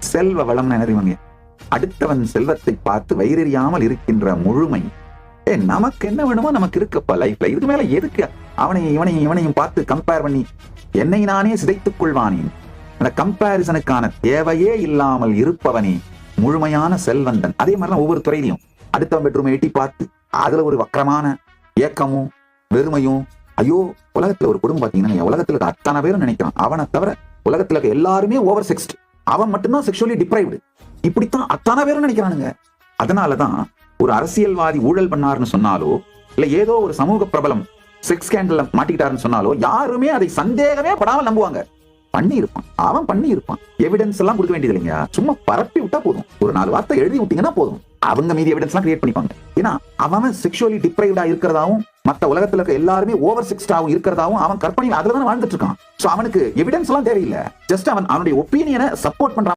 செல்வ வளம்னு என்ன தெரியுமாங்க? அடுத்தவன் செல்வத்தை பார்த்து வயிறெறியாமல் இருக்கின்ற முழுமை. நமக்கு என்ன வேணுமோ நமக்கு இருக்கப்பா லைஃப்ல. இதுக்கு மேல எதுக்கு இவனையும் பார்த்து கம்பேர் பண்ணி என்னை நானே சிதைத்துக் கொள்வானேன்? அந்த கம்பேரிசனுக்கான தேவையே இல்லாமல் இருப்பவனே முழுமையான செல்வந்தன். அதே மாதிரிதான் ஒவ்வொரு துறையிலையும் அடுத்தவன் பெட்ரூமை எட்டி பார்த்து அதுல ஒரு வக்கரமான ஏக்கமும் வெறுமையும். ஐயோ, உலகத்துல ஒரு குடும்பம் பாத்தீங்கன்னா உலகத்துல இருக்க அத்தனை பேரும் நினைக்கிறான் அவனை தவிர உலகத்துல இருக்க எல்லாருமே ஓவர் செக்ஸ்ட், அவன் மட்டும்தான் செக்ஷுவலி டிப்ரைவ்டு. இப்படித்தான் அத்தனை பேரும் நினைக்கிறானுங்க. அதனாலதான் ஒரு அரசியல்வாதி ஊழல் பண்ணாருன்னு சொன்னாலோ இல்ல ஏதோ ஒரு சமூக பிரபலம் செக்ஸ் ஸ்கேண்டல்ல மாட்டிக்கிட்டாருன்னு சொன்னாலோ யாருமே அதை சந்தேகமே படாமல் நம்புவாங்க. அவன் பண்ணி இருப்பான். எவிடன்ஸ் எல்லாம் கொடுக்க வேண்டியது இல்லைங்க, சும்மா பரப்பி விட்டா போதும். ஒரு 4 வார்த்தை எழுதி விட்டீங்கன்னா போதும், அவங்க மீதி எவிடன்ஸ் எல்லாம் கிரியேட் பண்ணிப்பாங்க. ஏன்னா அவன் செக்ஷுவலி டிப்ரைவ்டா இருக்கிறதாவும் மத்த உலகத்துல இருக்க எல்லாருமே ஓவர் செக்ஸ்டாவும் இருக்கிறதாவும் அவன் கற்பனையில் அதுலதான் வாழ்ந்துட்டு இருக்கான். சோ அவனுக்கு எவிடன்ஸ் எல்லாம் தேவையில்லை. ஜஸ்ட் அவனுடைய ஒப்பீனியனை சப்போர்ட் பண்றான்.